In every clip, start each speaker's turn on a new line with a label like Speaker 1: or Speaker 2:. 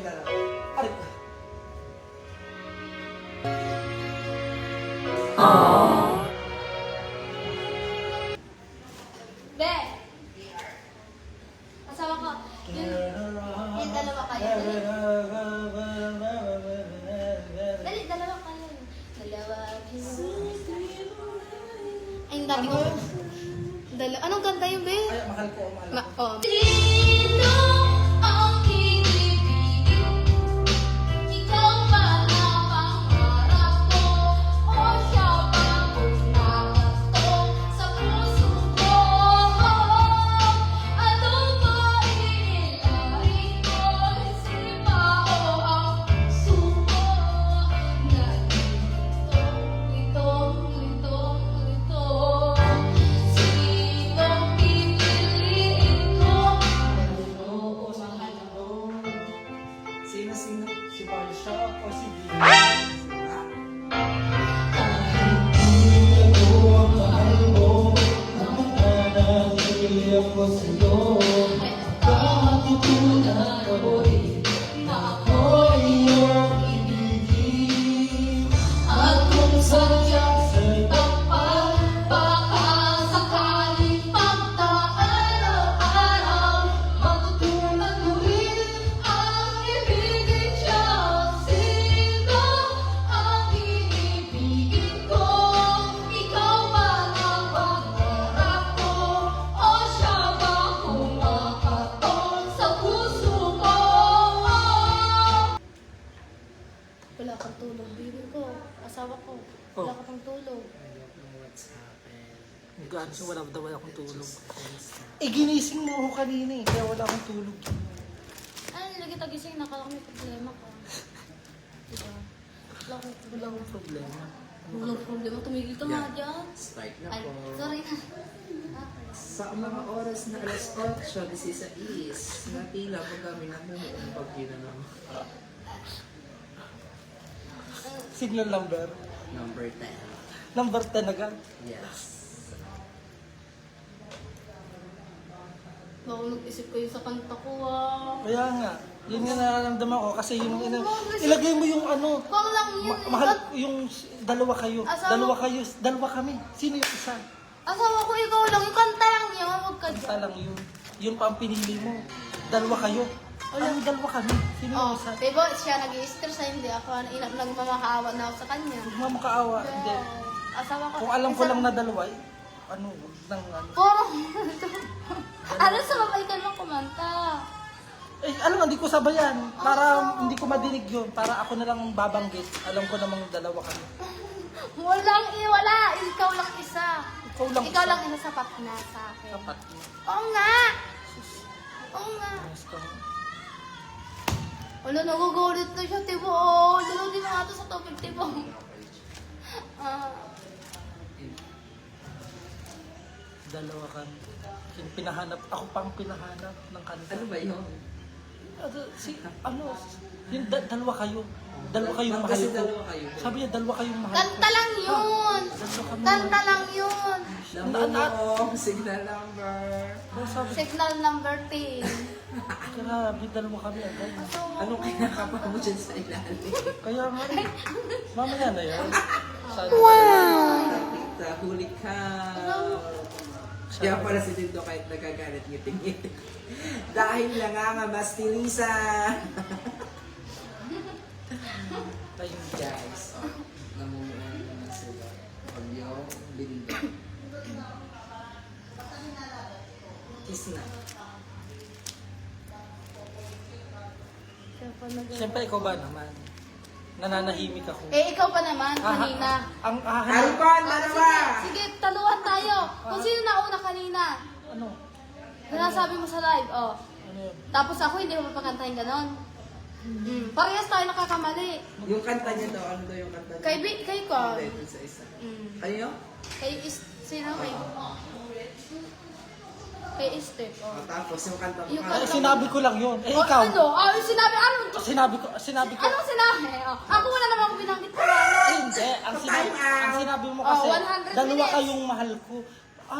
Speaker 1: laro.
Speaker 2: Ay.
Speaker 3: Be! Asawa ko. Yung dalawa kayo. Dali, dalawa kayo. Dalawa kayo. Ay, yung dati ko. Anong kanta yun, Be?
Speaker 2: Ay, mahal ko, mahal ko.
Speaker 3: Oh. Sino ang ibibigin? Ikaw ba na pangarap ko? O siya ba kung nakasto sa puso ko? Ano ba iilarin ko? Sipa o ang puso ko? Lito. Sinong pipiliin ko?
Speaker 1: Sino?
Speaker 2: Si Parsha o si Gina?
Speaker 3: At kung sadyang tapat, baka sakaling pagka-araw-araw, matutunan mo rin ang ibigin siya. Sino ang iibigin ko? Ikaw ba ang pangarap ko? O siya ba kung makaton sa puso ko? Wala kang tulog, baby ko. Asawa ko. Wala ka pang tulog.
Speaker 1: I don't know what's happened.
Speaker 2: Gaan siya, wala akong tulog. Eh, ginising mo ako kanina eh, kaya wala akong tulog.
Speaker 3: Ay, nilagay tagising. Nakala ko may problema ka. Diba? Wala akong
Speaker 2: Problema.
Speaker 3: Walang problema. Tumigil ka nga dyan.
Speaker 1: Start na
Speaker 3: Ay,
Speaker 1: po.
Speaker 3: sorry na.
Speaker 1: Sa mga oras na alas 8:16, natila po kami namumuong bagyo na naman.
Speaker 2: Signal number.
Speaker 1: Number 10.
Speaker 2: Number 10 agad.
Speaker 1: Yes.
Speaker 3: Baka nag-isip kayo sa kanta ko ah.
Speaker 2: Kaya nga, yun nga nararamdaman ko kasi yung ilagay mo yung ano,
Speaker 3: Baka lang yun.
Speaker 2: mahal yung dalawa kayo.
Speaker 3: Asawa-
Speaker 2: Dalawa kami. Sino yung isa?
Speaker 3: Asawa ko, ikaw lang. Yung kanta lang yun. Huwag ka
Speaker 2: Isa
Speaker 3: dyan.
Speaker 2: lang yun. Yun pa ang pinili mo. Dalawa kayo. Ano dalawa kami? Sino
Speaker 3: Oh,
Speaker 2: yung isa?
Speaker 3: diba siya nag-i-stress ay hindi ako. Nagmamakaawa na ako sa kanya.
Speaker 2: Huwag mo makaawa. Hindi.
Speaker 3: Asawa ko.
Speaker 2: Kung alam ko lang na dalawa, eh, ano, huwag nang ano.
Speaker 3: Parang, ano sa babay ka lang kumanta?
Speaker 2: Eh, alam mo, hindi ko sabayan. Para hindi ko madinig yun. Para ako na lang babanggit. Alam ko namang dalawa kami.
Speaker 3: Wala. Ikaw lang isa.
Speaker 2: Ikaw lang isa.
Speaker 3: isa sapat na sa akin.
Speaker 2: Dapat.
Speaker 3: Oo nga. Oo nga.
Speaker 2: Yes, ka.
Speaker 3: Wala, nagugulit na siya, Tibo. Oh, dalawin mo nga ito sa topic, Tibo.
Speaker 2: Dalawa kami. Yung pinahanap, ako pang pinahanap ng kanta.
Speaker 1: Ano ba yun?
Speaker 2: Yung dalawa kayo. Dalawa kayong mahal
Speaker 1: Kasi
Speaker 2: ko.
Speaker 1: dalawa kayo.
Speaker 2: Sabi niya, dalawa kayong mahal ko.
Speaker 3: Kanta lang yun.
Speaker 2: Dalawa kami.
Speaker 3: Kanta lang yun.
Speaker 1: Namumuong signal number.
Speaker 2: Sabi,
Speaker 3: Signal number 10.
Speaker 2: grabe, dalawa kami agad.
Speaker 1: Anong kinakapa mo dyan sa ilalim?
Speaker 2: Kaya nga, mamaya na yan.
Speaker 1: Tita, huli ka. Kaya pala si Tito kahit nagagalit ngiti-ngiti. Dahil nangangamastilisa.
Speaker 2: Ayun.
Speaker 1: Guys, namumuong naman sila. Pag yung binigay. Kiss na.
Speaker 2: Siyempre, ikaw ba naman? Nananahimik ako.
Speaker 3: Eh, ikaw pa naman, kanina.
Speaker 2: Ang
Speaker 1: Alpon, dalawa!
Speaker 3: Sige, taluhan tayo. Kung sino nauna kanina.
Speaker 2: Ano?
Speaker 3: Nasabi mo sa live, oh.
Speaker 2: Ano yun?
Speaker 3: Tapos ako, hindi mo papakantahin ganon. Parehas tayo nakakamali.
Speaker 1: Yung kanta niya daw, ano daw yung kanta niya?
Speaker 3: Kay ko.
Speaker 1: Hindi, dun sa isa.
Speaker 3: Mm.
Speaker 1: Kayo?
Speaker 3: Sino kay? Kay Step, oh.
Speaker 1: Tapos yung kanta mo.
Speaker 3: Yung
Speaker 2: Eh, sinabi ko lang yun. Eh,
Speaker 3: Oh,
Speaker 2: ikaw.
Speaker 3: ano? Oh, sinabi, ano?
Speaker 2: Sinabi ko.
Speaker 3: Anong sinabi? Oh, ako wala naman ako binanggit ko.
Speaker 2: Hindi, ang sinabi mo
Speaker 3: Oh,
Speaker 2: kasi,
Speaker 3: 100
Speaker 2: dalawa
Speaker 3: minutes.
Speaker 2: kayong mahal ko.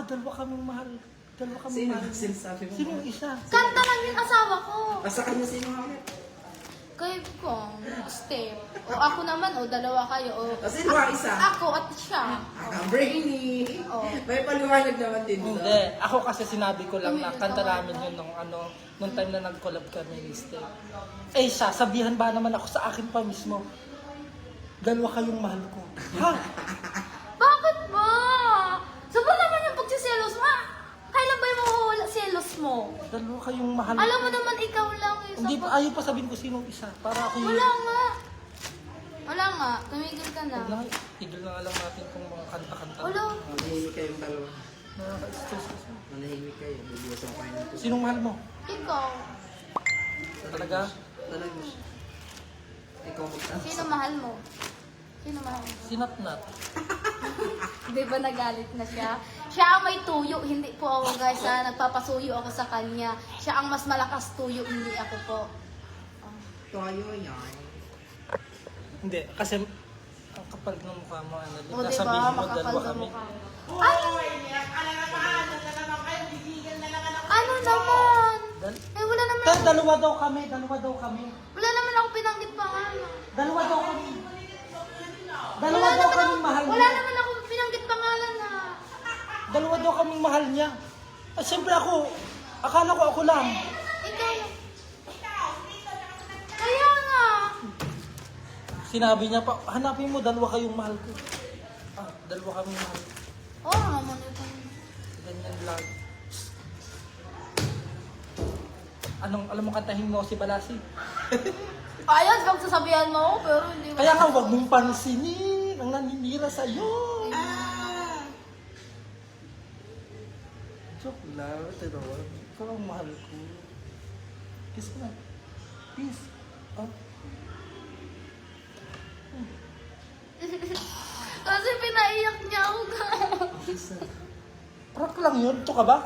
Speaker 2: Dalawa kaming mahal. Dalawa kaming
Speaker 1: Sino?
Speaker 2: mahal.
Speaker 1: Sinasabi mo?
Speaker 2: Sino yung isa?
Speaker 3: Kanta lang yung asawa ko.
Speaker 1: Sa kanya sino ulit?
Speaker 3: Kayo ko, step. O ako naman, o dalawa kayo. O
Speaker 1: O, sino ang isa?
Speaker 3: ako at siya.
Speaker 1: Brainy!
Speaker 3: Oh.
Speaker 1: May paliwanag naman din doon.
Speaker 2: Hindi. Ako kasi sinabi ko lang na kanta namin yun nung time na nag-collab kami ni Steph. Eh siya, sabihan ba naman ako sa akin pa mismo, dalawa kayong mahal ko. Ha?
Speaker 3: Bakit ba? Saba naman yung pagsiselos mo. Kailan ba yung mawawala selos mo?
Speaker 2: Dalawa kayong mahal ko.
Speaker 3: Alam mo naman ikaw lang eh.
Speaker 2: Hindi pa, ayaw pa sabihin ko sinong isa. Para ako yung...
Speaker 3: Wala nga. Wala nga. Tumigil ka na.
Speaker 2: Huwag lang, tigil na nga lang natin kung mga kanta-kanta.
Speaker 3: Wala.
Speaker 1: Manahimik kayong dalawa.
Speaker 2: Nakaka-stress kasi.
Speaker 1: Manahimik kayo. Bibiyasan kayo ng puso.
Speaker 2: Sinong mahal mo?
Speaker 3: Ikaw.
Speaker 2: Talaga?
Speaker 1: Talaga siya. Ikaw magtaas.
Speaker 3: Sino mahal mo? Sino mahal mo?
Speaker 2: Sinatnat.
Speaker 3: Di ba nagalit na siya? Siya ang may tuyo, hindi po ako guys ha. Nagpapasuyo ako sa kanya. Siya ang mas malakas tuyo, hindi ako po.
Speaker 1: Toyo yan.
Speaker 2: Hindi, kasi ang kapal ng mukha mo, ano,
Speaker 3: O diba,
Speaker 2: sabihin mo,
Speaker 3: makapal
Speaker 2: dalawa
Speaker 3: ka
Speaker 2: kami.
Speaker 3: mukha. Ay! Ano naman? Eh wala naman ako,
Speaker 2: Dalawa daw kami.
Speaker 3: wala naman ako pinanggit pangalan.
Speaker 2: Dalawa daw kami. Dalawa daw kaming mahal
Speaker 3: Wala
Speaker 2: niya.
Speaker 3: naman ako pinanggit pangalan ha.
Speaker 2: Dalawa daw kaming mahal niya. At siyempre ako, akala ko ako lang.
Speaker 3: Ikaw lang. Kaya nga.
Speaker 2: Sinabi niya pa, hanapin mo, dalawa kayong mahal ko. Ah, dalawa kaming mahal.
Speaker 3: Oo naman ito.
Speaker 2: Ganyan lang. Alam mo kantahin mo si Balasi?
Speaker 3: Ayos, pag sasabihan mo ako, pero hindi mo.
Speaker 2: Kaya nga, huwag mong pansinin ang naninira sa'yo. Joke lang, pero ikaw ang mahal ko. Kiss ko na. Kiss. Oh.
Speaker 3: Kasi pinaiyak niya ako
Speaker 2: Kiss na. Prank lang yun. Ito ka ba?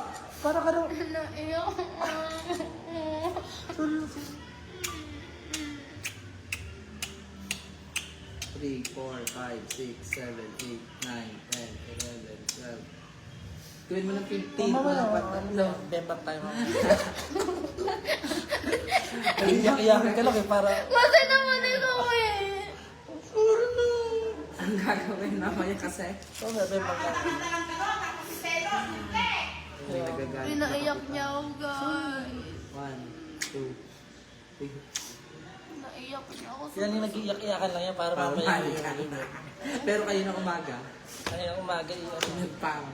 Speaker 2: Para ka nang...
Speaker 3: Naiyak.
Speaker 2: Sorry.
Speaker 1: 3, 4, 5, 6, 7, 8, 9, 10, 11, 12. Gawin mo ng 15.
Speaker 2: Mamaya,
Speaker 1: Dapat tatlo.
Speaker 2: bembak tayo mamaya. Iyak-iyakin ka lang eh, para...
Speaker 3: Kasi naman ikaw eh.
Speaker 2: Sorry na.
Speaker 1: Ang gagawin mamaya kasi.
Speaker 2: Mamaya, bembak tayo.
Speaker 1: Hindi nagagalit.
Speaker 3: Pinaiyak niya ako guys.
Speaker 1: 1, 2, 3.
Speaker 3: Naiyak niya ako.
Speaker 2: Yan yung nag-iyak-iyakan lang yan para
Speaker 1: Para
Speaker 2: mamaya.
Speaker 1: mamaya. Pero kayo ng umaga,
Speaker 2: Kaya ng umaga, iyak.
Speaker 1: nagpang.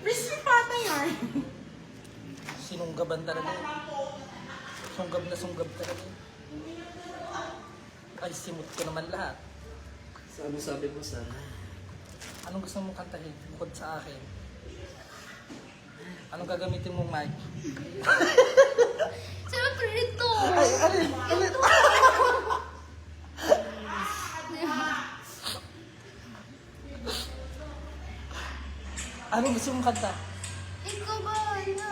Speaker 1: Miss me pata yan.
Speaker 2: Sinunggaban talaga. Sunggab na sunggab talaga. Ay, simut ko naman lahat.
Speaker 1: Sabi mo sana.
Speaker 2: Anong gusto mong kantahin? Bukod sa akin. Anong gagamitin mong mic?
Speaker 3: Siyempre ito.
Speaker 2: Ay, alin? Anong gusto mong kanta?
Speaker 3: Ikaw ba? Ano?